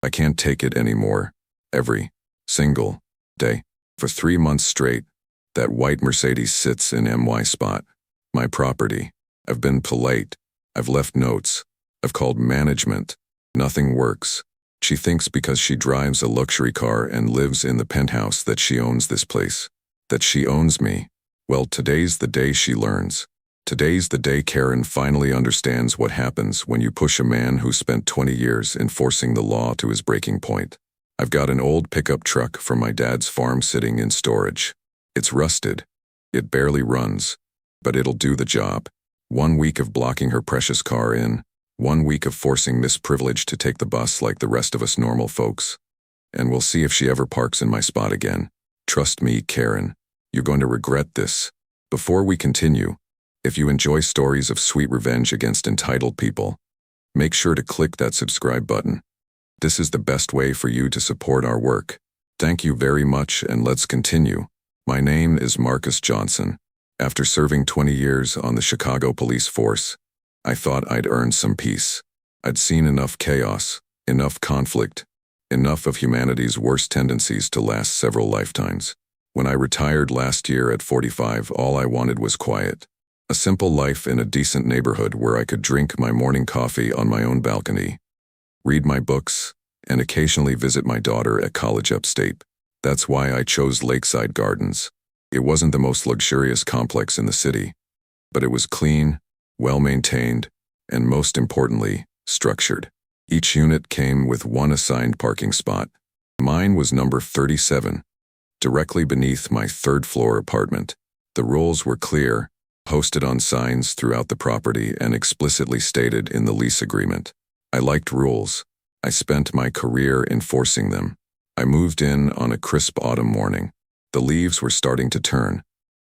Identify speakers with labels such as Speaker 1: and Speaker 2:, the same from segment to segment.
Speaker 1: I can't take it anymore. Every single day. For 3 months straight, that white Mercedes sits in my spot. My property. I've been polite. I've left notes. I've called management. Nothing works. She thinks because she drives a luxury car and lives in the penthouse that she owns this place. That she owns me. Well, today's the day she learns. Today's the day Karen finally understands what happens when you push a man who spent 20 years enforcing the law to his breaking point. I've got an old pickup truck from my dad's farm sitting in storage. It's rusted. It barely runs. But it'll do the job. 1 week of blocking her precious car in. 1 week of forcing Miss Privilege to take the bus like the rest of us normal folks. And we'll see if she ever parks in my spot again. Trust me, Karen. You're going to regret this. Before we continue, if you enjoy stories of sweet revenge against entitled people, make sure to click that subscribe button. This is the best way for you to support our work. Thank you very much, and let's continue. My name is Marcus Johnson. After serving 20 years on the Chicago police force, I thought I'd earned some peace. I'd seen enough chaos, enough conflict, enough of humanity's worst tendencies to last several lifetimes. When I retired last year at 45, all I wanted was quiet. A simple life in a decent neighborhood where I could drink my morning coffee on my own balcony, read my books, and occasionally visit my daughter at college upstate. That's why I chose Lakeside Gardens. It wasn't the most luxurious complex in the city, but it was clean, well-maintained, and most importantly, structured. Each unit came with one assigned parking spot. Mine was number 37, directly beneath my third-floor apartment. The rules were clear, posted on signs throughout the property and explicitly stated in the lease agreement. I liked rules. I spent my career enforcing them. I moved in on a crisp autumn morning. The leaves were starting to turn,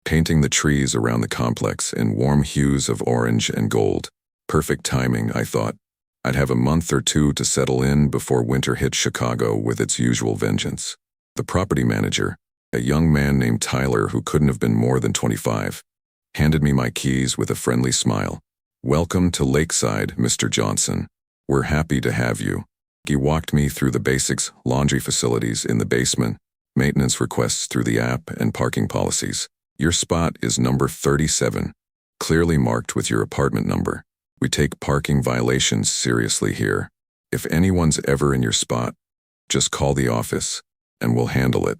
Speaker 1: painting the trees around the complex in warm hues of orange and gold. Perfect timing, I thought. I'd have a month or two to settle in before winter hit Chicago with its usual vengeance. The property manager, a young man named Tyler who couldn't have been more than 25, handed me my keys with a friendly smile. "Welcome to Lakeside, Mr. Johnson. We're happy to have you." He walked me through the basics, laundry facilities in the basement, maintenance requests through the app, and parking policies. "Your spot is number 37, clearly marked with your apartment number. We take parking violations seriously here. If anyone's ever in your spot, just call the office, and we'll handle it."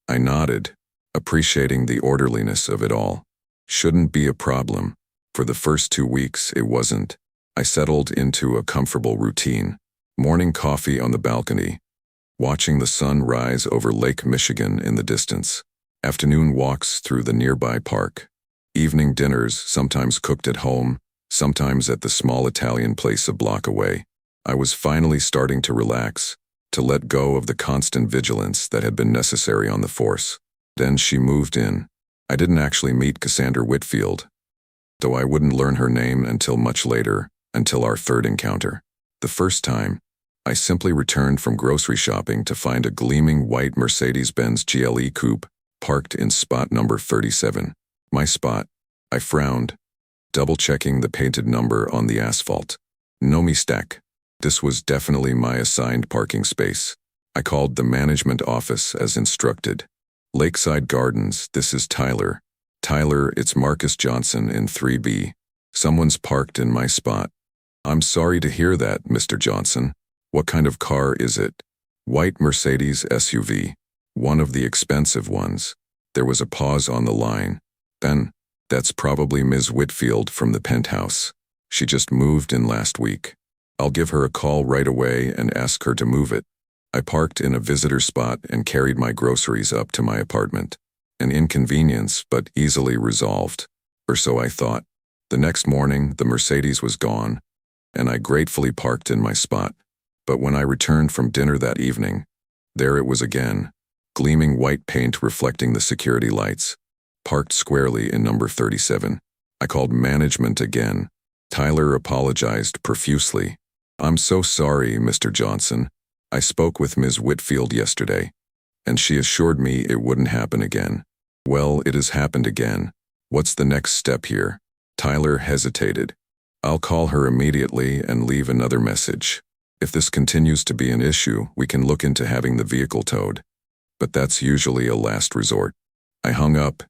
Speaker 1: I nodded, appreciating the orderliness of it all. Shouldn't be a problem. For the first 2 weeks, it wasn't. I settled into a comfortable routine. Morning coffee on the balcony, watching the sun rise over Lake Michigan in the distance. Afternoon walks through the nearby park. Evening dinners, sometimes cooked at home, sometimes at the small Italian place a block away. I was finally starting to relax, to let go of the constant vigilance that had been necessary on the force. Then she moved in. I didn't actually meet Cassandra Whitfield, though I wouldn't learn her name until much later, until our third encounter. The first time, I simply returned from grocery shopping to find a gleaming white Mercedes-Benz GLE coupe parked in spot number 37. My spot. I frowned, double-checking the painted number on the asphalt. No mistake. This was definitely my assigned parking space. I called the management office as instructed. "Lakeside Gardens, this is Tyler." "Tyler, it's Marcus Johnson in 3B. Someone's parked in my spot." "I'm sorry to hear that, Mr. Johnson. What kind of car is it?" "White Mercedes SUV. One of the expensive ones." There was a pause on the line. "Then, that's probably Ms. Whitfield from the penthouse. She just moved in last week. I'll give her a call right away and ask her to move it." I parked in a visitor spot and carried my groceries up to my apartment. An inconvenience, but easily resolved. Or so I thought. The next morning, the Mercedes was gone, and I gratefully parked in my spot. But when I returned from dinner that evening, there it was again, gleaming white paint reflecting the security lights, parked squarely in number 37. I called management again. Tyler apologized profusely. "I'm so sorry, Mr. Johnson. I spoke with Ms. Whitfield yesterday, and she assured me it wouldn't happen again." "Well, it has happened again. What's the next step here?" Tyler hesitated. "I'll call her immediately and leave another message." If this continues to be an issue, we can look into having the vehicle towed. But that's usually a last resort. I hung up,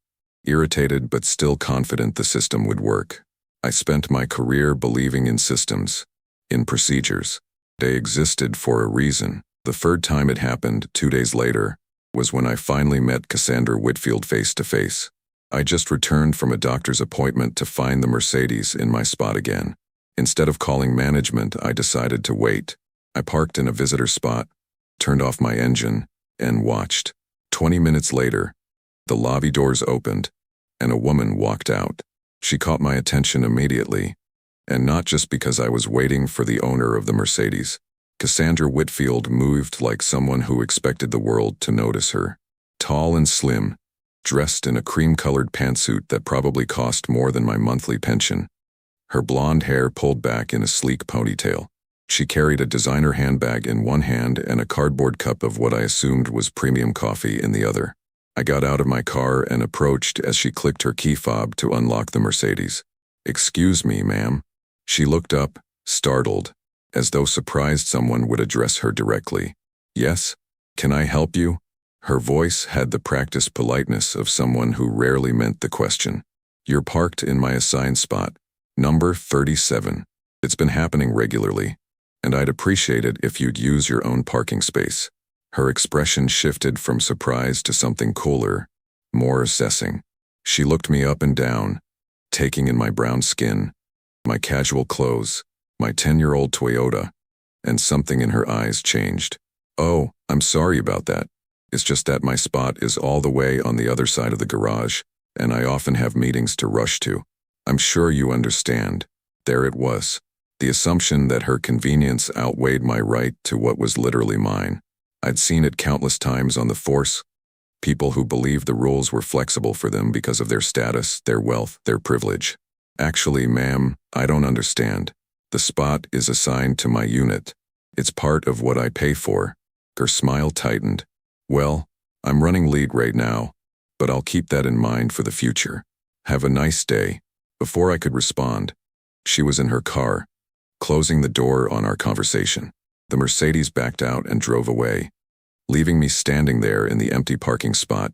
Speaker 1: irritated but still confident the system would work. I spent my career believing in systems, in procedures. They existed for a reason. The third time it happened, 2 days later, was when I finally met Cassandra Whitfield face to face. I just returned from a doctor's appointment to find the Mercedes in my spot again. Instead of calling management, I decided to wait. I parked in a visitor spot, turned off my engine, and watched. 20 minutes later, the lobby doors opened, and a woman walked out. She caught my attention immediately, and not just because I was waiting for the owner of the Mercedes. Cassandra Whitfield moved like someone who expected the world to notice her. Tall and slim, dressed in a cream-colored pantsuit that probably cost more than my monthly pension. Her blonde hair pulled back in a sleek ponytail. She carried a designer handbag in one hand and a cardboard cup of what I assumed was premium coffee in the other. I got out of my car and approached as she clicked her key fob to unlock the Mercedes. "Excuse me, ma'am." She looked up, startled, as though surprised someone would address her directly. "Yes? Can I help you?" Her voice had the practiced politeness of someone who rarely meant the question. "You're parked in my assigned spot, number 37. It's been happening regularly, and I'd appreciate it if you'd use your own parking space." Her expression shifted from surprise to something cooler, more assessing. She looked me up and down, taking in my brown skin, my casual clothes, my 10-year-old Toyota, and something in her eyes changed. "Oh, I'm sorry about that. It's just that my spot is all the way on the other side of the garage, and I often have meetings to rush to. I'm sure you understand." There it was. The assumption that her convenience outweighed my right to what was literally mine. I'd seen it countless times on the force. People who believed the rules were flexible for them because of their status, their wealth, their privilege. "Actually, ma'am, I don't understand. The spot is assigned to my unit. It's part of what I pay for." Her smile tightened. "Well, I'm running lead right now, but I'll keep that in mind for the future. Have a nice day." Before I could respond, she was in her car, closing the door on our conversation. The Mercedes backed out and drove away, leaving me standing there in the empty parking spot,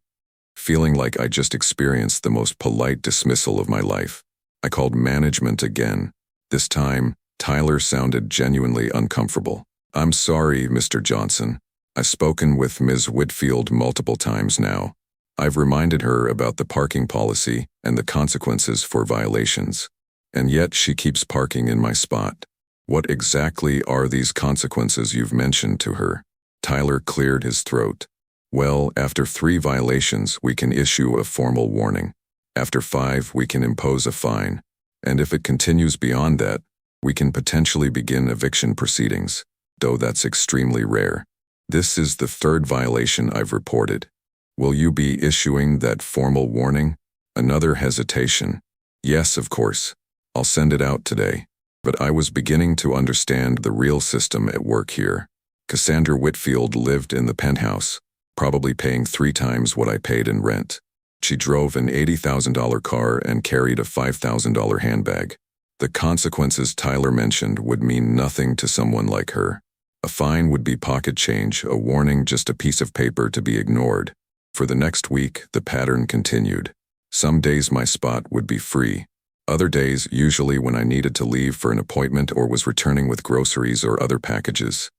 Speaker 1: feeling like I just experienced the most polite dismissal of my life. I called management again. This time, Tyler sounded genuinely uncomfortable. "I'm sorry, Mr. Johnson. I've spoken with Ms. Whitfield multiple times now. I've reminded her about the parking policy and the consequences for violations. And yet she keeps parking in my spot. What exactly are these consequences you've mentioned to her?" Tyler cleared his throat. "Well, after 3 violations, we can issue a formal warning. After 5, we can impose a fine. And if it continues beyond that, we can potentially begin eviction proceedings, though that's extremely rare. This is the 3rd violation I've reported. Will you be issuing that formal warning?" Another hesitation. "Yes, of course. I'll send it out today." But I was beginning to understand the real system at work here. Cassandra Whitfield lived in the penthouse, probably paying 3 times what I paid in rent. She drove an $80,000 car and carried a $5,000 handbag. The consequences Tyler mentioned would mean nothing to someone like her. A fine would be pocket change, a warning just a piece of paper to be ignored. For the next week, the pattern continued. Some days my spot would be free. Other days, usually when I needed to leave for an appointment or was returning with groceries or other packages,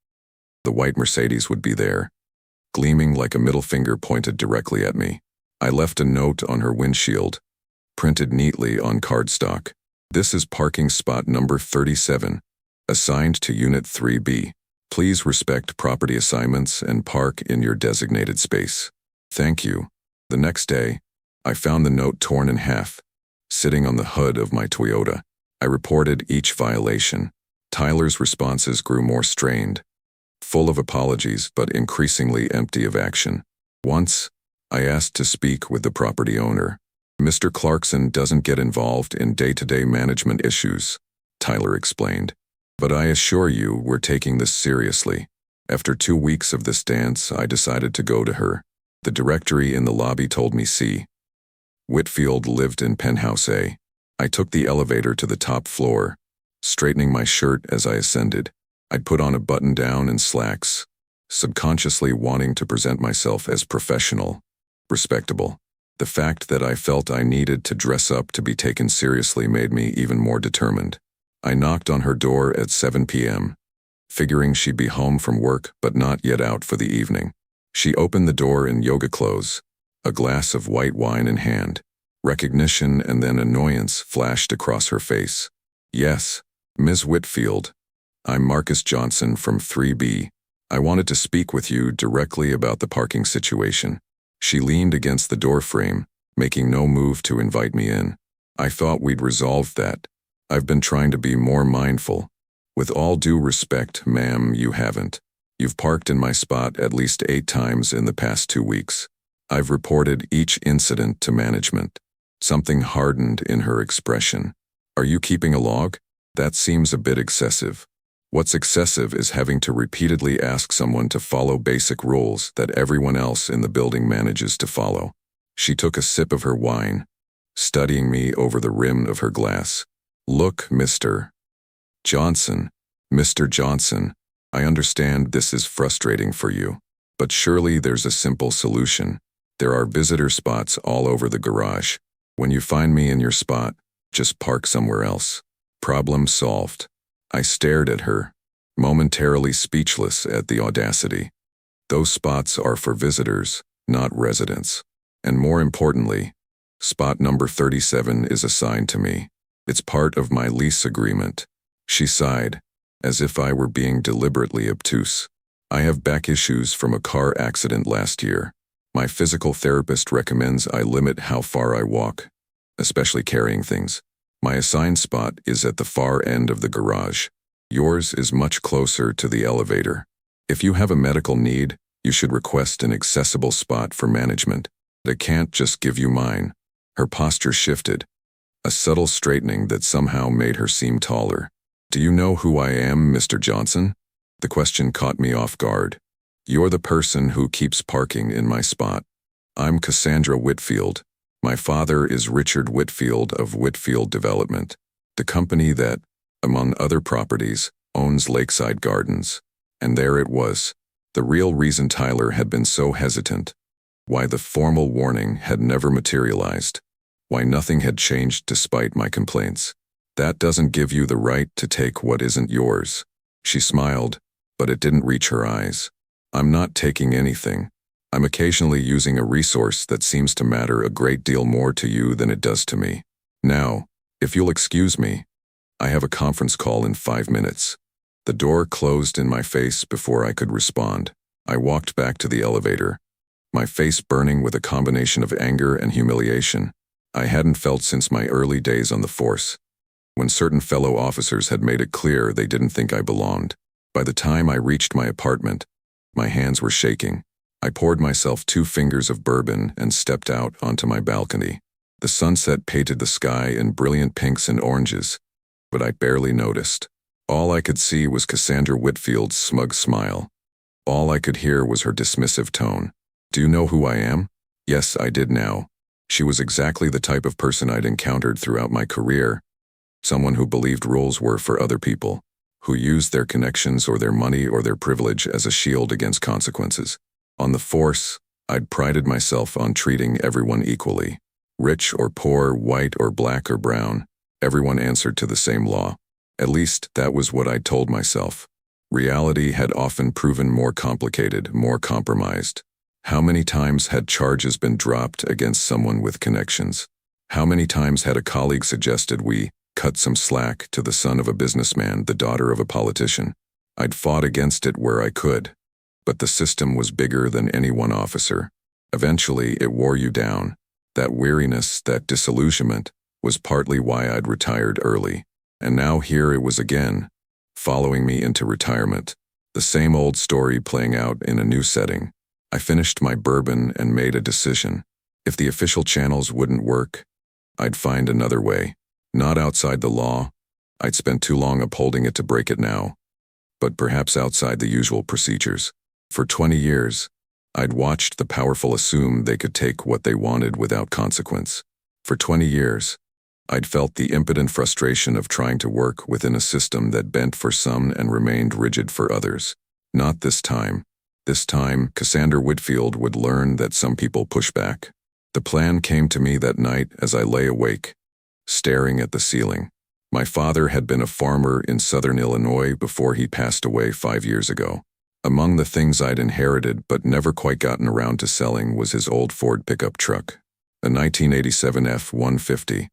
Speaker 1: the white Mercedes would be there, gleaming like a middle finger pointed directly at me. I left a note on her windshield, printed neatly on cardstock. "This is parking spot number 37, assigned to Unit 3B. Please respect property assignments and park in your designated space. Thank you." The next day, I found the note torn in half, sitting on the hood of my Toyota. I reported each violation. Tyler's responses grew more strained, full of apologies but increasingly empty of action. Once, I asked to speak with the property owner. "Mr. Clarkson doesn't get involved in day-to-day management issues," Tyler explained. "But I assure you we're taking this seriously." After 2 weeks of this dance, I decided to go to her. The directory in the lobby told me C. Whitfield lived in penthouse A. I took the elevator to the top floor, straightening my shirt as I ascended. I'd put on a button-down and slacks, subconsciously wanting to present myself as professional, respectable. The fact that I felt I needed to dress up to be taken seriously made me even more determined. I knocked on her door at 7 p.m., figuring she'd be home from work but not yet out for the evening. She opened the door in yoga clothes, a glass of white wine in hand. Recognition and then annoyance flashed across her face. "Yes, Ms. Whitfield. I'm Marcus Johnson from 3B. I wanted to speak with you directly about the parking situation." She leaned against the doorframe, making no move to invite me in. "I thought we'd resolved that. I've been trying to be more mindful." "With all due respect, ma'am, you haven't. You've parked in my spot at least 8 times in the past 2 weeks. I've reported each incident to management." Something hardened in her expression. "Are you keeping a log? That seems a bit excessive." "What's excessive is having to repeatedly ask someone to follow basic rules that everyone else in the building manages to follow." She took a sip of her wine, studying me over the rim of her glass. "Look, Mr. Johnson, Mr. Johnson, I understand this is frustrating for you, but surely there's a simple solution. There are visitor spots all over the garage. When you find me in your spot, just park somewhere else. Problem solved." I stared at her, momentarily speechless at the audacity. Those spots are for visitors, not residents. And more importantly, spot number 37 is assigned to me. It's part of my lease agreement. She sighed, as if I were being deliberately obtuse. "I have back issues from a car accident last year. My physical therapist recommends I limit how far I walk, especially carrying things. My assigned spot is at the far end of the garage. Yours is much closer to the elevator. If you have a medical need, you should request an accessible spot for management. They can't just give you mine." Her posture shifted, a subtle straightening that somehow made her seem taller. "Do you know who I am, Mr. Johnson?" The question caught me off guard. "You're the person who keeps parking in my spot. I'm Cassandra Whitfield. My father is Richard Whitfield of Whitfield Development, the company that, among other properties, owns Lakeside Gardens." And there it was, the real reason Tyler had been so hesitant, why the formal warning had never materialized, why nothing had changed despite my complaints. "That doesn't give you the right to take what isn't yours." She smiled, but it didn't reach her eyes. "I'm not taking anything. I'm occasionally using a resource that seems to matter a great deal more to you than it does to me. Now, if you'll excuse me, I have a conference call in 5 minutes." The door closed in my face before I could respond. I walked back to the elevator, my face burning with a combination of anger and humiliation I hadn't felt since my early days on the force, when certain fellow officers had made it clear they didn't think I belonged. By the time I reached my apartment, my hands were shaking. I poured myself 2 fingers of bourbon and stepped out onto my balcony. The sunset painted the sky in brilliant pinks and oranges, but I barely noticed. All I could see was Cassandra Whitfield's smug smile. All I could hear was her dismissive tone. "Do you know who I am?" Yes, I did now. She was exactly the type of person I'd encountered throughout my career, someone who believed rules were for other people, who used their connections or their money or their privilege as a shield against consequences. On the force, I'd prided myself on treating everyone equally. Rich or poor, white or black or brown, everyone answered to the same law. At least, that was what I'd told myself. Reality had often proven more complicated, more compromised. How many times had charges been dropped against someone with connections? How many times had a colleague suggested we cut some slack to the son of a businessman, the daughter of a politician? I'd fought against it where I could, but the system was bigger than any one officer. Eventually, it wore you down. That weariness, that disillusionment, was partly why I'd retired early. And now here it was again, following me into retirement. The same old story playing out in a new setting. I finished my bourbon and made a decision. If the official channels wouldn't work, I'd find another way. Not outside the law. I'd spent too long upholding it to break it now. But perhaps outside the usual procedures. For 20 years, I'd watched the powerful assume they could take what they wanted without consequence. For 20 years, I'd felt the impotent frustration of trying to work within a system that bent for some and remained rigid for others. Not this time. This time, Cassandra Whitfield would learn that some people push back. The plan came to me that night as I lay awake, staring at the ceiling. My father had been a farmer in southern Illinois before he passed away 5 years ago. Among the things I'd inherited but never quite gotten around to selling was his old Ford pickup truck, a 1987 F-150.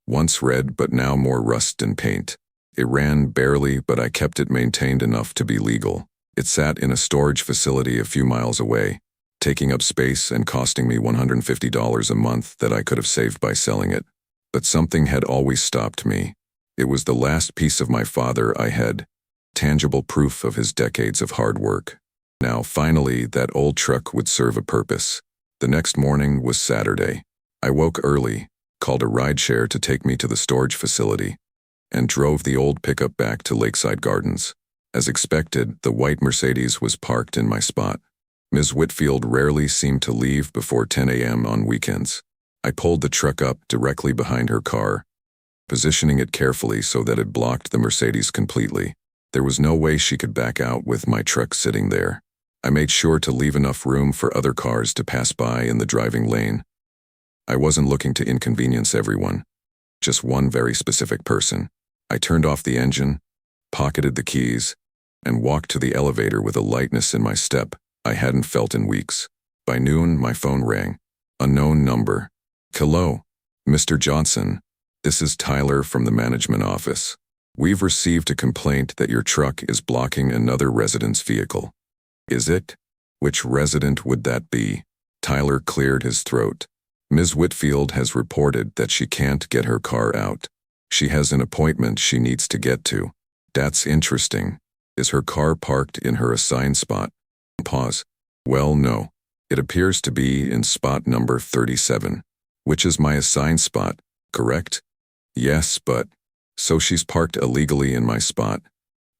Speaker 1: Once red but now more rust and paint. It ran barely, but I kept it maintained enough to be legal. It sat in a storage facility a few miles away, taking up space and costing me $150 a month that I could have saved by selling it. But something had always stopped me. It was the last piece of my father I had, tangible proof of his decades of hard work. Now, finally, that old truck would serve a purpose. The next morning was Saturday. I woke early, called a rideshare to take me to the storage facility, and drove the old pickup back to Lakeside Gardens. As expected, the white Mercedes was parked in my spot. Ms. Whitfield rarely seemed to leave before 10 a.m. on weekends. I pulled the truck up directly behind her car, positioning it carefully so that it blocked the Mercedes completely. There was no way she could back out with my truck sitting there. I made sure to leave enough room for other cars to pass by in the driving lane. I wasn't looking to inconvenience everyone, just one very specific person. I turned off the engine, pocketed the keys, and walked to the elevator with a lightness in my step I hadn't felt in weeks. By noon, my phone rang. Unknown number. Hello, Mr. Johnson. This is Tyler from the management office. We've received a complaint that your truck is blocking another resident's vehicle. Is it? Which resident would that be? Tyler cleared his throat. Ms. Whitfield has reported that she can't get her car out. She has an appointment she needs to get to. That's interesting. Is her car parked in her assigned spot? Pause. Well, no. It appears to be in spot number 37, which is my assigned spot, correct? Yes, but... So she's parked illegally in my spot,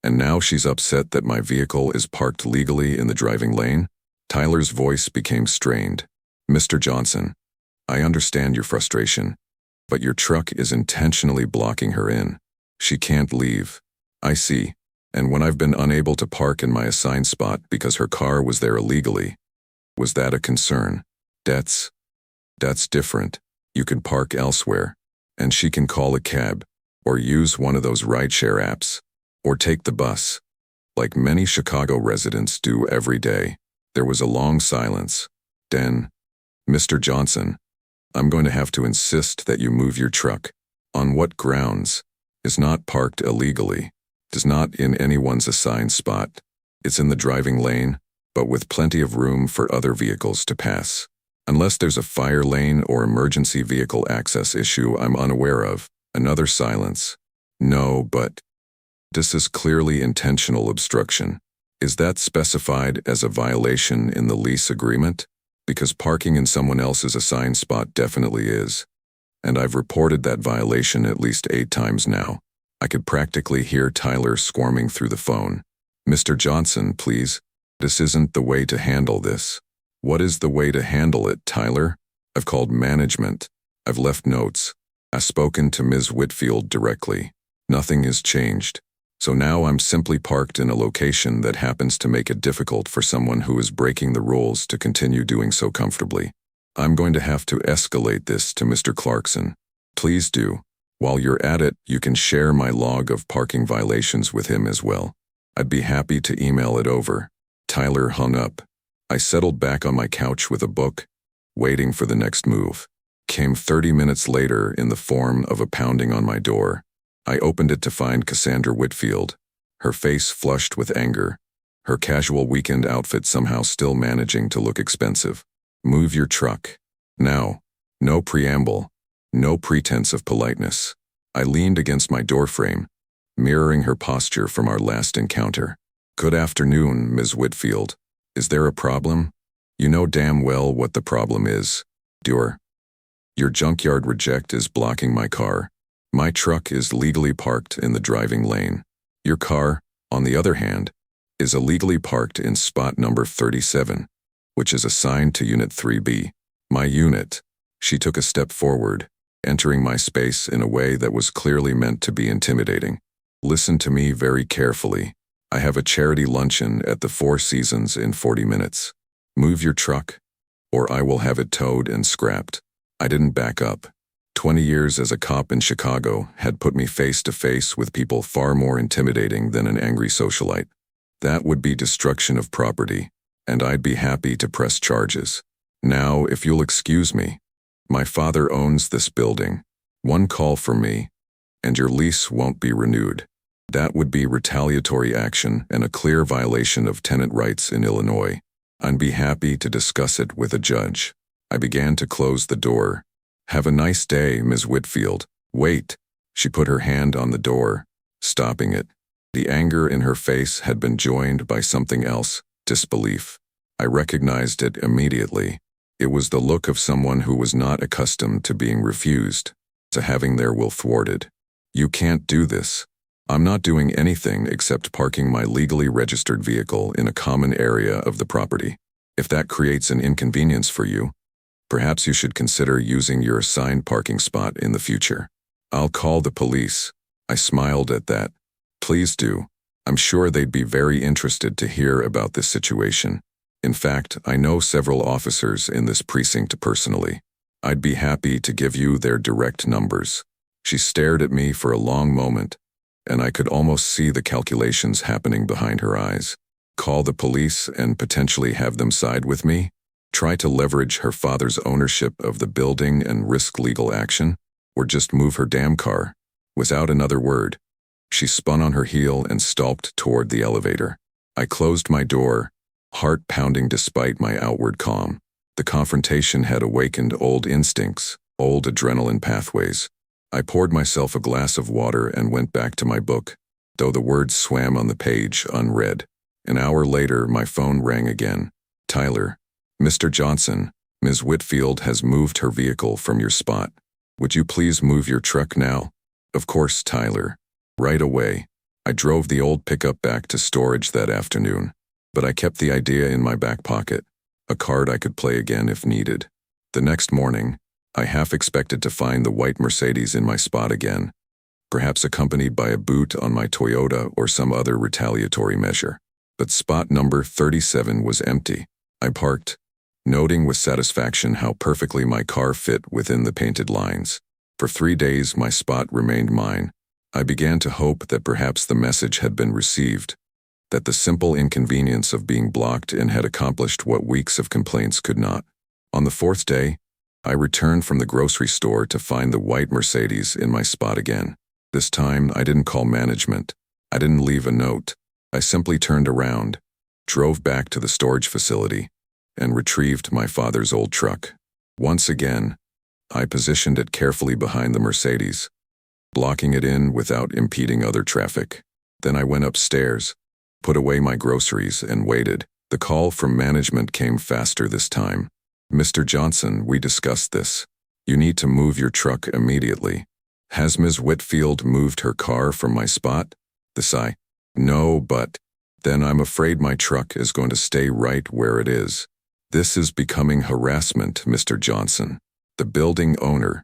Speaker 1: and now she's upset that my vehicle is parked legally in the driving lane? Tyler's voice became strained. Mr. Johnson, I understand your frustration, but your truck is intentionally blocking her in. She can't leave. I see. And when I've been unable to park in my assigned spot because her car was there illegally, was that a concern? That's different. You can park elsewhere, and she can call a cab, or use one of those rideshare apps, or take the bus, like many Chicago residents do every day. There was a long silence. Then, Mr. Johnson, I'm going to have to insist that you move your truck. On what grounds? Is not parked illegally. Is not in anyone's assigned spot. It's in the driving lane, but with plenty of room for other vehicles to pass. Unless there's a fire lane or emergency vehicle access issue I'm unaware of. Another silence. No, but... This is clearly intentional obstruction. Is that specified as a violation in the lease agreement? Because parking in someone else's assigned spot definitely is. And I've reported that violation at least 8 times now. I could practically hear Tyler squirming through the phone. Mr. Johnson, please. This isn't the way to handle this. What is the way to handle it, Tyler? I've called management. I've left notes. I've spoken to Ms. Whitfield directly. Nothing has changed. So now I'm simply parked in a location that happens to make it difficult for someone who is breaking the rules to continue doing so comfortably. I'm going to have to escalate this to Mr. Clarkson. Please do. While you're at it, you can share my log of parking violations with him as well. I'd be happy to email it over. Tyler hung up. I settled back on my couch with a book, waiting for the next move. Came 30 minutes later in the form of a pounding on my door. I opened it to find Cassandra Whitfield, her face flushed with anger, her casual weekend outfit somehow still managing to look expensive. Move your truck. Now. No preamble. No pretense of politeness. I leaned against my doorframe, mirroring her posture from our last encounter. Good afternoon, Ms. Whitfield. Is there a problem? You know damn well what the problem is. Your junkyard reject is blocking my car. My truck is legally parked in the driving lane. Your car, on the other hand, is illegally parked in spot number 37, which is assigned to Unit 3B. My unit. She took a step forward, entering my space in a way that was clearly meant to be intimidating. Listen to me very carefully. I have a charity luncheon at the Four Seasons in 40 minutes. Move your truck, or I will have it towed and scrapped. I didn't back up. 20 years as a cop in Chicago had put me face to face with people far more intimidating than an angry socialite. That would be destruction of property, and I'd be happy to press charges. Now, if you'll excuse me, my father owns this building. One call from me, and your lease won't be renewed. That would be retaliatory action and a clear violation of tenant rights in Illinois. I'd be happy to discuss it with a judge. I began to close the door. Have a nice day, Ms. Whitfield. Wait. She put her hand on the door, stopping it. The anger in her face had been joined by something else, disbelief. I recognized it immediately. It was the look of someone who was not accustomed to being refused, to having their will thwarted. You can't do this. I'm not doing anything except parking my legally registered vehicle in a common area of the property. If that creates an inconvenience for you, perhaps you should consider using your assigned parking spot in the future. I'll call the police. I smiled at that. Please do. I'm sure they'd be very interested to hear about this situation. In fact, I know several officers in this precinct personally. I'd be happy to give you their direct numbers. She stared at me for a long moment, and I could almost see the calculations happening behind her eyes. Call the police and potentially have them side with me? Try to leverage her father's ownership of the building and risk legal action? Or just move her damn car? Without another word, she spun on her heel and stalked toward the elevator. I closed my door, heart pounding despite my outward calm. The confrontation had awakened old instincts, old adrenaline pathways. I poured myself a glass of water and went back to my book, though the words swam on the page unread. An hour later, my phone rang again. Tyler. Mr. Johnson, Ms. Whitfield has moved her vehicle from your spot. Would you please move your truck now? Of course, Tyler. Right away. I drove the old pickup back to storage that afternoon, but I kept the idea in my back pocket, a card I could play again if needed. The next morning, I half expected to find the white Mercedes in my spot again, perhaps accompanied by a boot on my Toyota or some other retaliatory measure. But spot number 37 was empty. I parked, noting with satisfaction how perfectly my car fit within the painted lines. For 3 days, my spot remained mine. I began to hope that perhaps the message had been received, that the simple inconvenience of being blocked in had accomplished what weeks of complaints could not. On the 4th day, I returned from the grocery store to find the white Mercedes in my spot again. This time, I didn't call management. I didn't leave a note. I simply turned around, drove back to the storage facility, and retrieved my father's old truck. Once again, I positioned it carefully behind the Mercedes, blocking it in without impeding other traffic. Then I went upstairs, put away my groceries, and waited. The call from management came faster this time. Mr. Johnson, we discussed this. You need to move your truck immediately. Has Ms. Whitfield moved her car from my spot? The sigh. No, but then I'm afraid my truck is going to stay right where it is. This is becoming harassment, Mr. Johnson. The building owner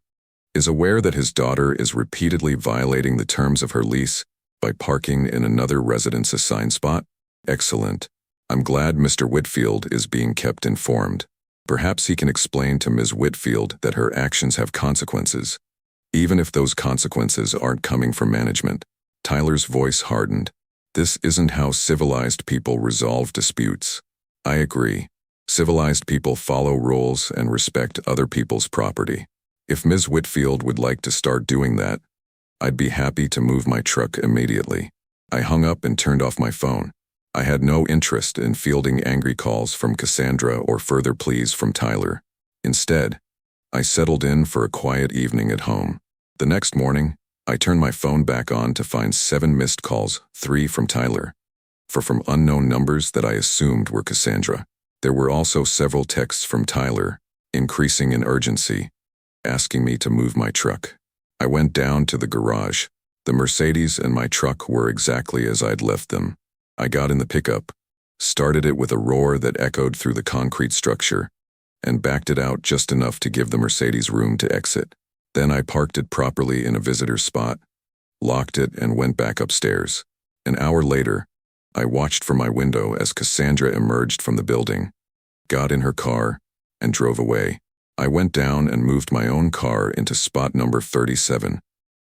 Speaker 1: is aware that his daughter is repeatedly violating the terms of her lease by parking in another resident's assigned spot. Excellent. I'm glad Mr. Whitfield is being kept informed. Perhaps he can explain to Ms. Whitfield that her actions have consequences, even if those consequences aren't coming from management. Tyler's voice hardened. This isn't how civilized people resolve disputes. I agree. Civilized people follow rules and respect other people's property. If Ms. Whitfield would like to start doing that, I'd be happy to move my truck immediately. I hung up and turned off my phone. I had no interest in fielding angry calls from Cassandra or further pleas from Tyler. Instead, I settled in for a quiet evening at home. The next morning, I turned my phone back on to find 7 missed calls, 3 from Tyler, 4 from unknown numbers that I assumed were Cassandra. There were also several texts from Tyler, increasing in urgency, asking me to move my truck. I went down to the garage. The Mercedes and my truck were exactly as I'd left them. I got in the pickup, started it with a roar that echoed through the concrete structure, and backed it out just enough to give the Mercedes room to exit. Then I parked it properly in a visitor's spot, locked it, and went back upstairs. An hour later, I watched from my window as Cassandra emerged from the building, got in her car, and drove away. I went down and moved my own car into spot number 37,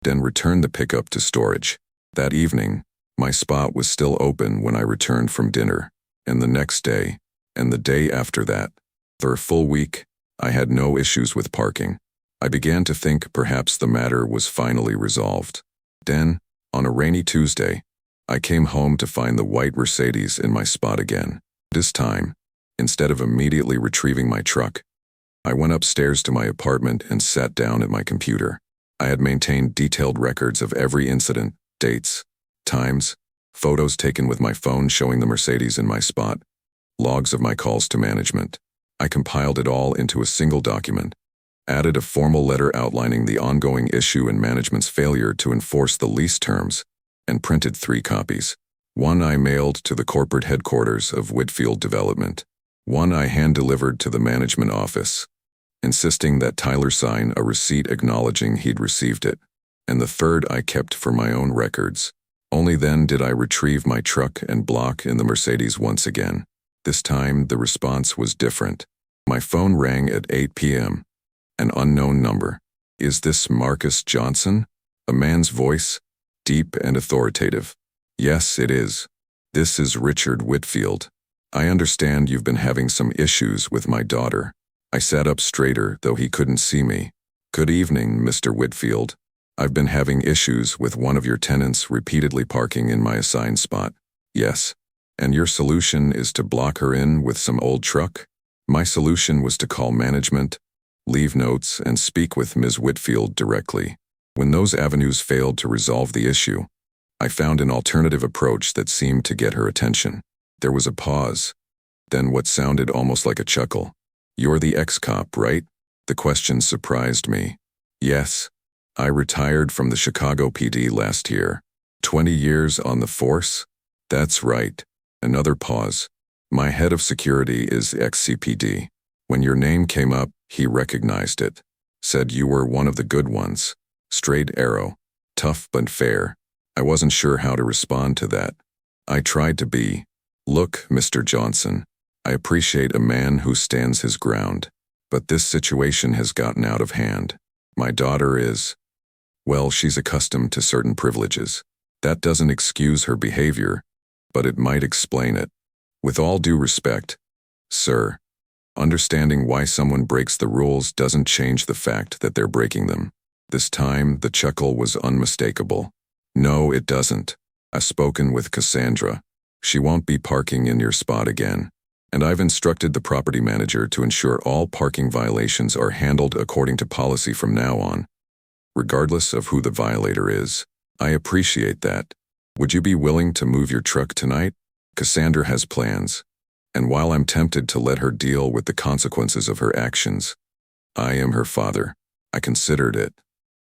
Speaker 1: then returned the pickup to storage. That evening, my spot was still open when I returned from dinner, and the next day, and the day after that, for a full week, I had no issues with parking. I began to think perhaps the matter was finally resolved. Then, on a rainy Tuesday, I came home to find the white Mercedes in my spot again. This time, instead of immediately retrieving my truck, I went upstairs to my apartment and sat down at my computer. I had maintained detailed records of every incident, dates, times, photos taken with my phone showing the Mercedes in my spot, logs of my calls to management. I compiled it all into a single document, added a formal letter outlining the ongoing issue and management's failure to enforce the lease terms, and printed 3 copies. One I mailed to the corporate headquarters of Whitfield Development. One I hand-delivered to the management office, insisting that Tyler sign a receipt acknowledging he'd received it. And the third I kept for my own records. Only then did I retrieve my truck and block in the Mercedes once again. This time, the response was different. My phone rang at 8 p.m. An unknown number. Is this Marcus Johnson? A man's voice, deep and authoritative. Yes, it is. This is Richard Whitfield. I understand you've been having some issues with my daughter. I sat up straighter, though he couldn't see me. Good evening, Mr. Whitfield. I've been having issues with one of your tenants repeatedly parking in my assigned spot. Yes. And your solution is to block her in with some old truck? My solution was to call management, leave notes, and speak with Ms. Whitfield directly. When those avenues failed to resolve the issue, I found an alternative approach that seemed to get her attention. There was a pause, then what sounded almost like a chuckle. You're the ex-cop, right? The question surprised me. Yes. I retired from the Chicago PD last year. 20 years on the force? That's right. Another pause. My head of security is ex-CPD. When your name came up, he recognized it. Said you were one of the good ones. Straight arrow. Tough but fair. I wasn't sure how to respond to that. I tried to be. Look, Mr. Johnson, I appreciate a man who stands his ground, but this situation has gotten out of hand. My daughter is, well, she's accustomed to certain privileges. That doesn't excuse her behavior, but it might explain it. With all due respect, sir, understanding why someone breaks the rules doesn't change the fact that they're breaking them. This time, the chuckle was unmistakable. No, it doesn't. I've spoken with Cassandra. She won't be parking in your spot again. And I've instructed the property manager to ensure all parking violations are handled according to policy from now on, regardless of who the violator is. I appreciate that. Would you be willing to move your truck tonight? Cassandra has plans, and while I'm tempted to let her deal with the consequences of her actions, I am her father. I considered it.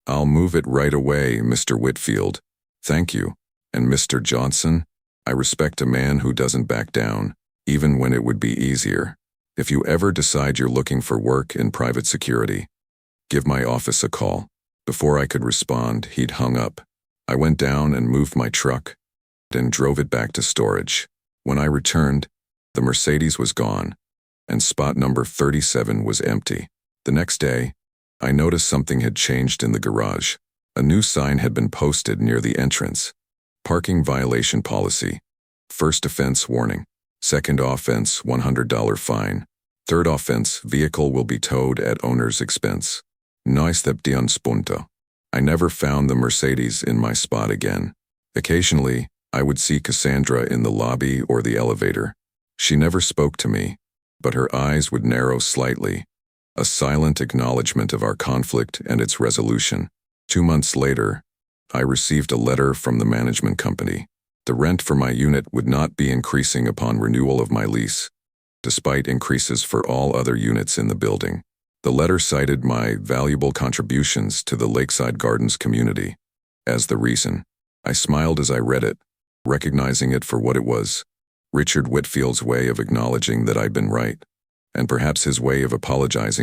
Speaker 1: I'll move it right away, Mr. Whitfield. Thank you. And Mr. Johnson, I respect a man who doesn't back down, even when it would be easier. If you ever decide you're looking for work in private security, give my office a call. Before I could respond, he'd hung up. I went down and moved my truck, then drove it back to storage. When I returned, the Mercedes was gone, and spot number 37 was empty. The next day, I noticed something had changed in the garage. A new sign had been posted near the entrance. Parking violation policy. First offense warning. Second offense $100 fine. Third offense vehicle will be towed at owner's expense. No excepción punto. I never found the Mercedes in my spot again. Occasionally, I would see Cassandra in the lobby or the elevator. She never spoke to me, but her eyes would narrow slightly, a silent acknowledgement of our conflict and its resolution. 2 months later, I received a letter from the management company. The rent for my unit would not be increasing upon renewal of my lease, despite increases for all other units in the building. The letter cited my valuable contributions to the Lakeside Gardens community as the reason. I smiled as I read it, recognizing it for what it was, Richard Whitfield's way of acknowledging that I'd been right, and perhaps his way of apologizing